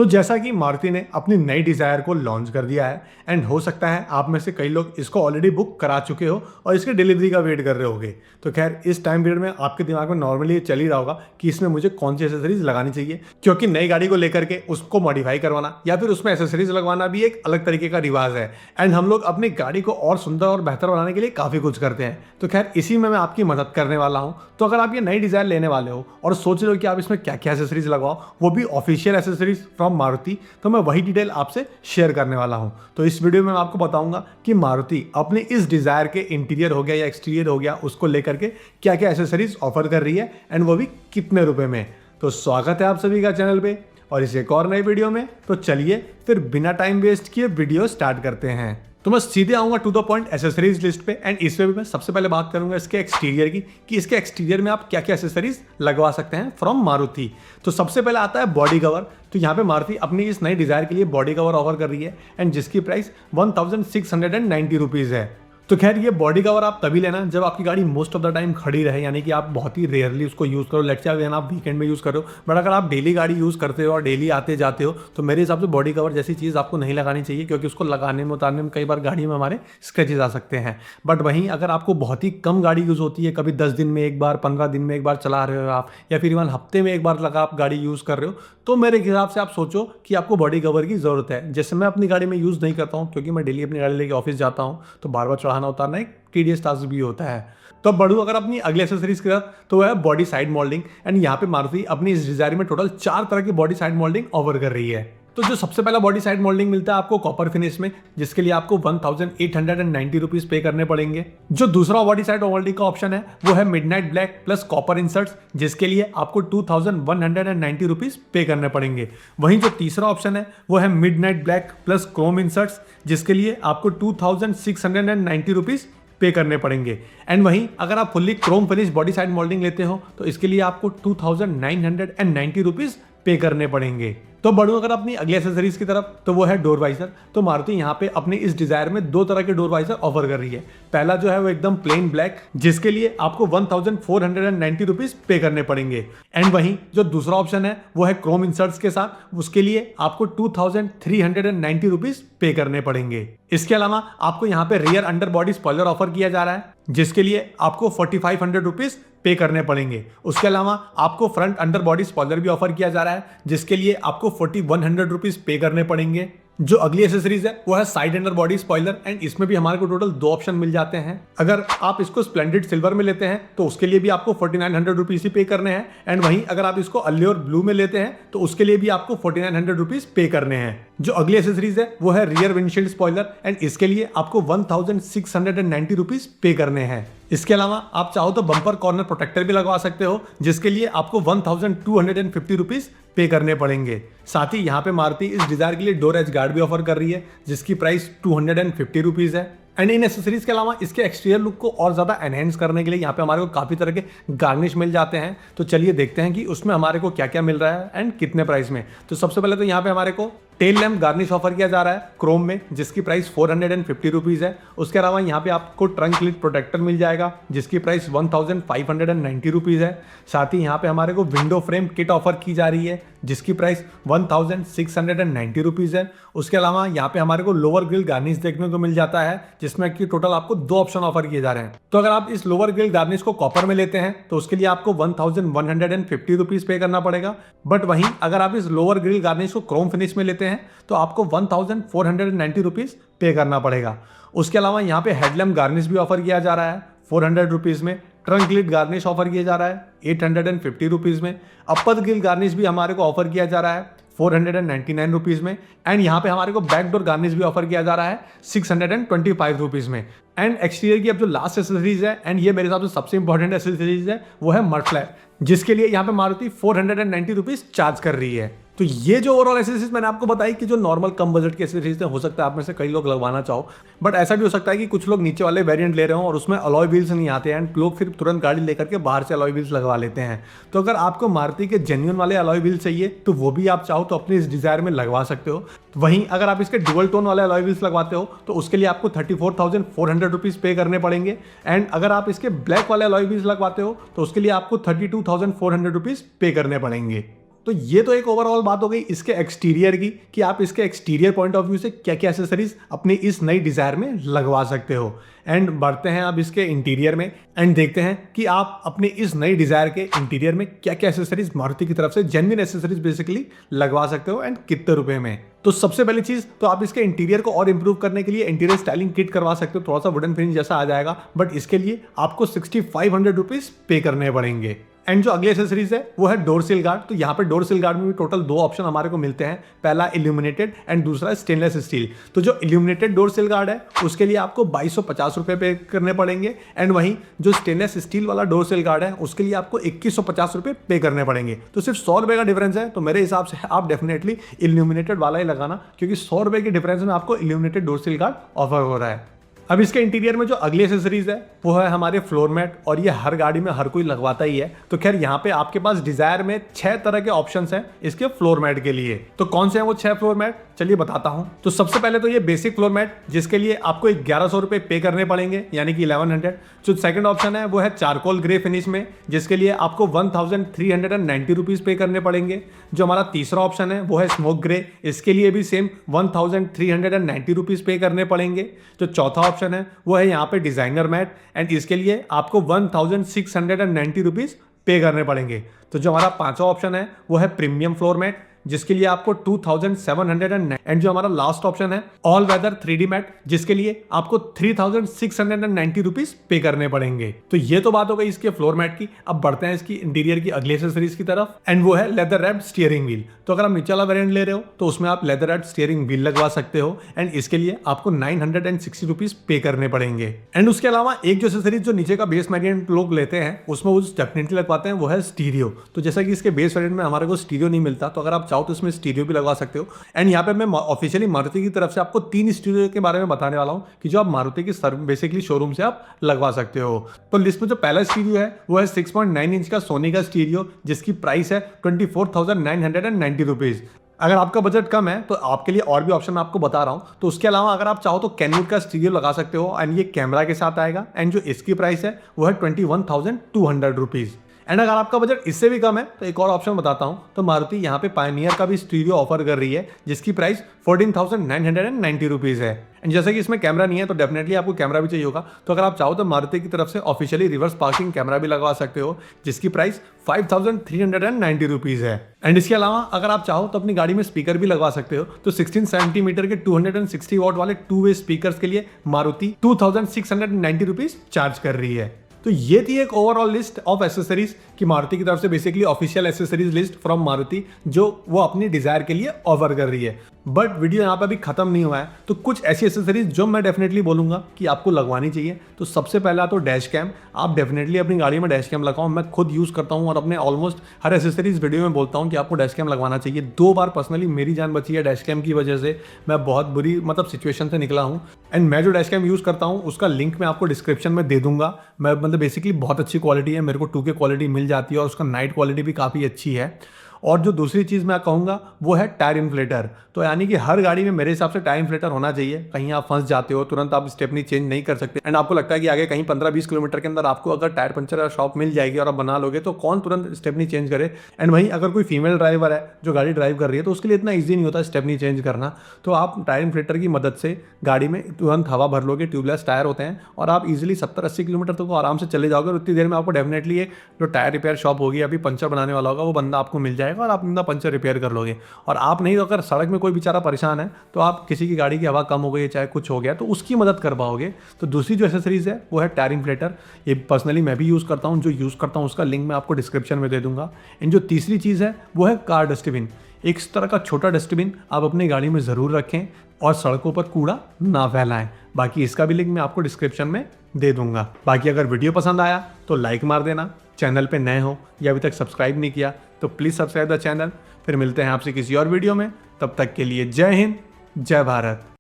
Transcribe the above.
तो जैसा कि मारुति ने अपनी नई डिज़ायर को लॉन्च कर दिया है एंड हो सकता है आप में से कई लोग इसको ऑलरेडी बुक करा चुके हो और इसके डिलीवरी का वेट कर रहे होगे। तो खैर इस टाइम पीरियड में आपके दिमाग में नॉर्मली ये चल ही रहा होगा कि इसमें मुझे कौन सी एसेसरीज लगानी चाहिए, क्योंकि नई गाड़ी को लेकर के उसको मॉडिफाई करवाना या फिर उसमें एसेसरीज लगवाना भी एक अलग तरीके का रिवाज है एंड हम लोग अपनी गाड़ी को और सुंदर और बेहतर बनाने के लिए काफ़ी कुछ करते हैं। तो खैर इसी में मैं आपकी मदद करने वाला हूँ। तो अगर आप ये नई डिज़ायर लेने वाले हो और सोच रहे हो कि आप इसमें क्या क्या एसेसरीज लगवाओ, वो भी ऑफिशियल एसेसरीज फ्रॉम मारुति, तो मैं वही डिटेल आपसे शेयर करने वाला हूं। तो इस वीडियो में मैं आपको बताऊंगा कि मारुति अपने इस डिजायर के इंटीरियर हो गया या एक्सटीरियर हो गया उसको लेकर के क्या क्या एसेसरीज ऑफर कर रही है एंड वो भी कितने रुपए में। तो स्वागत है आप सभी का चैनल पे और इस एक और नई वीडियो में। तो चलिए फिर बिना टाइम वेस्ट किए वीडियो स्टार्ट करते हैं। तो मैं सीधे आऊंगा to the point accessories list पे एंड इसमें भी मैं सबसे पहले बात करूंगा इसके एक्सटीरियर की कि इसके एक्सटीरियर में आप क्या क्या एसेसरीज लगवा सकते हैं फ्रॉम मारुति। तो सबसे पहले आता है बॉडी कवर। तो यहाँ पे मारुति अपनी इस नई डिजायर के लिए बॉडी कवर ऑफर कर रही है एंड जिसकी प्राइस 1690 रुपीज़ है। तो खैर ये बॉडी कवर आप तभी लेना जब आपकी गाड़ी मोस्ट ऑफ द टाइम खड़ी रहे, यानी कि आप बहुत ही रेयरली उसको यूज़ करो। लेट्स से आप वीकेंड में यूज़ करो, बट अगर आप डेली गाड़ी यूज़ करते हो और डेली आते जाते हो तो मेरे हिसाब से बॉडी कवर जैसी चीज़ आपको नहीं लगानी चाहिए, क्योंकि उसको लगाने में उतारने में कई बार गाड़ी में हमारे स्क्रैचेज आ सकते हैं। बट वहीं अगर आपको बहुत ही कम गाड़ी यूज़ होती है, कभी 10 दिन में एक बार, 15 दिन में एक बार चला रहे हो आप, या फिर इवन हफ्ते में एक बार लगा आप गाड़ी यूज़ कर रहे हो, तो मेरे हिसाब से आप सोचो कि आपको बॉडी कवर की ज़रूरत है। जैसे मैं अपनी गाड़ी में यूज़ नहीं करता हूँ, क्योंकि मैं डेली अपनी गाड़ी लेके ऑफिस जाता हूँ, तो बार बार चढ़ाना उतारना एक टीडियस टास्क भी होता है। तो अब बढ़ूँ अगर अपनी अगली एसेसरीज की तरफ, तो वह है बॉडी साइड मोल्डिंग एंड यहाँ पे मारुति अपनी इस डिजायर में टोटल 4 तरह की बॉडी साइड मोल्डिंग ऑफर कर रही है। तो जो सबसे पहला बॉडी साइड मोल्डिंग मिलता है आपको कॉपर फिनिश में, जिसके लिए आपको 1890 रुपीज पे करने पड़ेंगे। जो दूसरा बॉडी साइड मोल्डिंग का ऑप्शन है वो है midnight black plus copper inserts, जिसके लिए आपको 2190 रुपीज पे करने पड़ेंगे। वहीं जो तीसरा ऑप्शन है वो है midnight black plus Chrome inserts, जिसके लिए आपको 2690 रुपीज पे करने पड़ेंगे। एंड वहीं अगर आप fully Chrome finish body side moulding लेते हो तो इसके लिए आपको 2990 रुपीज पे करने पड़ेंगे। तो बढ़ूं अगर अपनी अगली एसेसरीज की तरफ, तो वो है डोर वाइजर। तो मारुति यहाँ पे अपनी इस डिजायर में 2 तरह के डोर वाइजर ऑफर कर रही है। पहला जो है वो एकदम प्लेन ब्लैक, जिसके लिए आपको 1490 रुपीज पे करने पड़ेंगे। एंड वहीं जो दूसरा ऑप्शन है वो है क्रोम इंसर्ट्स के साथ, उसके लिए आपको 2390 रुपीज पे करने पड़ेंगे। इसके अलावा आपको यहाँ पे rear under body spoiler offer किया जा रहा है, जिसके लिए आपको 4500 रुपीज पे करने पड़ेंगे। उसके अलावा आपको फ्रंट अंडर बॉडी स्पॉइलर भी ऑफर किया जा रहा है, जिसके लिए आपको 4100 रुपीज पे करने पड़ेंगे। जो अगली एसेसरीज है वो है side under body spoiler and इसमें भी हमारे को टोटल 2 ऑप्शन मिल जाते हैं। अगर आप इसको स्प्लेंडेड सिल्वर में लेते हैं तो उसके लिए भी आपको 4900 रुपीज ही पे करने हैं। एंड वहीं अगर आप इसको अल्योर ब्लू में लेते हैं तो उसके लिए भी आपको 4900 रुपीज पे करने हैं। जो अगली एसेसरीज है वो है रियर विंडशील्ड स्पॉइलर एंड इसके लिए आपको 1690 रुपीज पे करने हैं। इसके अलावा आप चाहो तो बम्पर कॉर्नर प्रोटेक्टर भी लगवा सकते हो, जिसके लिए आपको 1250 रुपीज पे करने पड़ेंगे। साथ ही यहाँ पे मारुति इस डिजायर के लिए डोर एज गार्ड भी ऑफर कर रही है, जिसकी प्राइस 250 रुपीज है। एंड इन एसेसरीज के अलावा इसके एक्सटीरियर लुक को और ज्यादा एनहेंस करने के लिए यहाँ पे हमारे को काफी तरह के गार्निश मिल जाते हैं। तो चलिए देखते हैं कि उसमें हमारे को क्या क्या मिल रहा है एंड कितने प्राइस में। तो सबसे पहले तो यहाँ पे हमारे को टेल लैम्प गार्निश ऑफर किया जा रहा है क्रोम में, जिसकी प्राइस 450 रुपीज है। उसके अलावा यहाँ पे आपको ट्रंक लिड प्रोटेक्टर मिल जाएगा, जिसकी प्राइस 1590 रुपीज है। साथ ही यहाँ पे हमारे को विंडो फ्रेम किट ऑफर की जा रही है, जिसकी प्राइस 1690 रुपीज है। उसके अलावा यहाँ पे हमारे को लोअर ग्रिल गार्निश देखने को मिल जाता है, जिसमें कि टोटल आपको 2 ऑप्शन ऑफर किए जा रहे हैं। तो अगर आप इस लोअर ग्रिल गार्निश को कॉपर में लेते हैं तो उसके लिए आपको 1150 रुपीज पे करना पड़ेगा। बट वहीं अगर आप इस लोअर ग्रिल गार्निश को क्रोम फिनिश में लेते हैं तो आपको 1490 रुपीज पे करना पड़ेगा। उसके अलावा यहाँ पे हेडलैम्प गार्निश भी ऑफर किया जा रहा है 400 रुपीज में। ट्रंक लिड गार्निश ऑफर किया जा रहा है 850 रुपीज में। अपर ग्रिल गार्निश भी हमारे को ऑफर किया जा रहा है 499 रुपीज में। एंड यहाँ पे हमारे को बैक डोर गार्निश भी ऑफर किया जा रहा है 625 रुपीज में। एंड एक्सटीरियर की अब जो लास्ट एसेसरीज है एंड ये मेरे हिसाब से सबसे इंपॉर्टेंट एसेसरीज है वो है मड फ्लैप, जिसके लिए यहाँ पे मारुति 490 रुपीज चार्ज कर रही है। तो ये जो ओवरऑल एसेसरीज मैंने आपको बताई कि जो नॉर्मल कम बजट की एसेसरीज हो सकता है आप में से कई लोग लगवाना चाहो, बट ऐसा भी हो सकता है कि कुछ लोग नीचे वाले वेरिएंट ले रहे हो और उसमें अलॉय व्हील्स नहीं आते हैं एंड लोग फिर तुरंत गाड़ी लेकर के बाहर से अलॉय व्हील्स लगवा लेते हैं। तो अगर आपको मारुति के जेन्युइन वाले अलॉय व्हील्स चाहिए तो वो भी आप चाहो तो अपने इस डिजायर में लगवा सकते हो। वहीं अगर आप इसके डुअल टोन वाले अलॉय व्हील्स लगवाते हो तो उसके लिए आपको 34,400 रुपीज पे करने पड़ेंगे। एंड अगर आप इसके ब्लैक वाले अलॉय व्हील्स लगवाते हो तो उसके लिए आपको 32,400 रुपीज पे करने पड़ेंगे। तो ये तो एक ओवरऑल बात हो गई इसके एक्सटीरियर की, कि आप इसके एक्सटीरियर पॉइंट ऑफ व्यू से क्या क्या एसेसरीज अपनी इस नई डिजायर में लगवा सकते हो। एंड बढ़ते हैं अब इसके इंटीरियर में एंड देखते हैं कि आप अपने इस नई डिजायर के इंटीरियर में क्या क्या एसेसरीज मारुति की तरफ से जेन्युइन एसेसरीज बेसिकली लगवा सकते हो एंड कितने रुपए में। तो सबसे पहली चीज तो आप इसके इंटीरियर को और इंप्रूव करने के लिए इंटीरियर स्टाइलिंग किट करवा सकते हो, थोड़ा सा वुडन फिनिश जैसा आ जाएगा, बट इसके लिए आपको 6500 रुपीज पे करने पड़ेंगे। एंड जो अगली एसेसरीज है वो है डोर सील गार्ड। तो यहाँ पे डोर सील गार्ड में भी टोटल 2 ऑप्शन हमारे को मिलते हैं, पहला इल्यूमिनेटेड एंड दूसरा स्टेनलेस स्टील। तो जो इल्यूमिनेटेड डोर सील गार्ड है उसके लिए आपको 2250 रुपये पे करने पड़ेंगे एंड वहीं जो स्टेनलेस स्टील वाला डोर सील गार्ड है उसके लिए आपको 2150 रुपये पे करने पड़ेंगे। तो सिर्फ 100 रुपये का डिफरेंस है। तो मेरे हिसाब से आप डेफिनेटली इल्यूमिनेटेड वाला ही लगाना, क्योंकि 100 रुपये के डिफरेंस में आपको illuminated door seal guard offer हो रहा है। अब इसके इंटीरियर में जो अगली एसेसरीज है वो है हमारे फ्लोर मैट, और ये हर गाड़ी में हर कोई लगवाता ही है। तो खैर यहाँ पे आपके पास डिजायर में 6 तरह के ऑप्शंस हैं इसके फ्लोर मैट के लिए। तो कौन से हैं वो 6 फ्लोर मैट, चलिए बताता हूँ। तो सबसे पहले तो ये बेसिक फ्लोर मैट, जिसके लिए आपको 1100 रुपये पे करने पड़ेंगे, यानी कि 1100। जो सेकंड ऑप्शन है वो है चारकोल ग्रे फिनिश में, जिसके लिए आपको 1390 रुपीज़ पे करने पड़ेंगे। जो हमारा तीसरा ऑप्शन है वो है स्मोक ग्रे, इसके लिए भी सेम 1390 रुपीज़ पे करने पड़ेंगे। जो चौथा ऑप्शन है वो है यहाँ पे डिजाइनर मैट एंड इसके लिए आपको 1690 रुपीज़ पे करने पड़ेंगे। तो जो हमारा पांचवा ऑप्शन है वो है प्रीमियम फ्लोर मैट, जिसके लिए आपको 2709। एंड जो हमारा लास्ट ऑप्शन है ऑल वेदर 3D मैट, जिसके लिए आपको 3690 रुपीज पे करने पड़ेंगे। तो ये तो बात हो गई इसके फ्लोर मैट की। अब बढ़ते हैं इसकी इंटीरियर की अगली एसेसरीज की तरफ एंड वो है लेदर रैप्ड स्टीयरिंग व्हील। तो अगर आप नीचे वाला वेरिएंट ले रहे हो तो उसमें आप लेदर रैप्ड स्टीयरिंग व्हील लगवा सकते हो एंड इसके लिए आपको 960 रुपीज पे करने पड़ेंगे। एंड उसके अलावा एक जो एसेसरीज जो नीचे का बेस वेरिएंट लोग लेते हैं उसमें वो डेफिनेटली लगवाते हैं वो है स्टीरियो। तो जैसा कि इसके बेस वेरिएंट में हमारे को स्टीरियो नहीं मिलता, तो अगर आप चाहो तो इसमें स्टीरियो भी लगवा सकते हो। एंड यहाँ पे मैं ऑफिशियली मारुति की तरफ से आपको 3 स्टीरियो के बारे में बताने वाला हूँ कि जो आप मारुति की बेसिकली शोरूम से आप लगवा सकते हो। तो लिस्ट में जो पहला स्टीरियो है वो है 6.9 इंच का सोनी का स्टीरियो, जिसकी प्राइस है 24,990 रुपीज। अगर आपका बजट कम है तो आपके लिए और भी ऑप्शन मैं आपको बता रहा हूँ। तो उसके अलावा अगर आप चाहो तो कैनवुड का स्टीरियो लगा सकते हो एंड ये कैमरा के साथ आएगा एंड जो इसकी प्राइस है वो है 21,200 रुपीज। एंड अगर आपका बजट इससे भी कम है तो एक और ऑप्शन बताता हूं। तो मारुति यहाँ पे पायनियर का भी स्टीरियो ऑफर कर रही है, जिसकी प्राइस 14,990 रुपीज है। एंड जैसे कि इसमें कैमरा नहीं है तो डेफिनेटली आपको कैमरा भी चाहिए होगा। तो अगर आप चाहो तो मारुति की तरफ से ऑफिशियली रिवर्स पार्किंग कैमरा भी लगवा सकते हो, जिसकी प्राइस 5,390 रुपीज है। एंड इसके अलावा अगर आप चाहो तो अपनी गाड़ी में स्पीकर भी लगवा सकते हो। तो 16 सेंटीमीटर के 260 वॉट वाले 2 वे स्पीकर के लिए मारुति 2,690 रुपीज चार्ज कर रही है। तो ये थी एक ओवरऑल लिस्ट ऑफ एसेसरीज की मारुति की तरफ से, basically official accessories list from Maruti जो वो अपनी डिजायर के लिए ऑफर कर रही है। बट वीडियो यहाँ पे अभी खत्म नहीं हुआ है, तो कुछ ऐसी एसेसरीज जो मैं डेफिनेटली बोलूंगा कि आपको लगवानी चाहिए। तो सबसे पहला तो डैश कैम, आप डेफिनेटली अपनी गाड़ी में डैश कैम लगाओ। मैं खुद यूज़ करता हूँ और अपने ऑलमोस्ट हर एसेसरीज वीडियो में बोलता हूँ कि आपको डैश कैम लगवाना चाहिए। 2 बार पर्सनली मेरी जान बची है डैश कैम की वजह से, मैं बहुत बुरी सिचुएशन से निकला हूँ। एंड मैं जो डैश कैम यूज़ करता हूँ उसका लिंक मैं आपको डिस्क्रिप्शन में दे दूंगा। मैं बेसिकली बहुत अच्छी क्वालिटी है, मेरे को 2K क्वालिटी मिल जाती है और उसका नाइट क्वालिटी भी काफ़ी अच्छी है। और जो दूसरी चीज़ मैं कहूँगा वो है टायर इन्फ्लेटर। तो यानी कि हर गाड़ी में मेरे हिसाब से टायर इन्फ्लेटर होना चाहिए। कहीं आप फंस जाते हो, तुरंत आप स्टेपनी चेंज नहीं कर सकते एंड आपको लगता है कि आगे कहीं 15-20 किलोमीटर के अंदर आपको अगर टायर पंचर शॉप मिल जाएगी और आप बना लोगे तो कौन तुरंत स्टेपनी चेंज करे। एंड वहीं अगर कोई फीमेल ड्राइवर है जो गाड़ी ड्राइव कर रही है तो उसके लिए इतना ईजी नहीं होता स्टेपनी चेंज करना। तो आप टायर इन्फ्लेटर की मदद से गाड़ी में तुरंत हवा भर लोगे, ट्यूबलेस टायर होते हैं और आप इजीली 70-80 किलोमीटर तक आराम से चले जाओगे। और उतनी देर में आपको डेफिनेटली एक जो टायर रिपेयर शॉप होगी, अभी पंचर बनाने वाला होगा, वो बंदा आपको मिल जाएगा और आप अपना पंचर रिपेयर कर लोगे। और आप नहीं तो अगर सड़क में कोई बेचारा परेशान है तो आप किसी की गाड़ी की हवा कम हो गई चाहे कुछ हो गया तो उसकी मदद कर पाओगे। तो दूसरी जो एसेसरीज है वो है टायर इन्फ्लेटर। ये पर्सनली मैं भी यूज़ करता हूँ, जो यूज़ करता हूँ उसका लिंक मैं आपको डिस्क्रिप्शन में दे दूंगा। एंड जो तीसरी चीज़ है वो है कार डस्टबिन। एक इस तरह का छोटा डस्टबिन आप अपनी गाड़ी में ज़रूर रखें और सड़कों पर कूड़ा ना फैलाएं। बाकी इसका भी लिंक मैं आपको डिस्क्रिप्शन में दे दूंगा। बाकी अगर वीडियो पसंद आया तो लाइक मार देना, चैनल पे नए हो या अभी तक सब्सक्राइब नहीं किया तो प्लीज़ सब्सक्राइब द चैनल। फिर मिलते हैं आपसे किसी और वीडियो में, तब तक के लिए जय हिंद, जय भारत।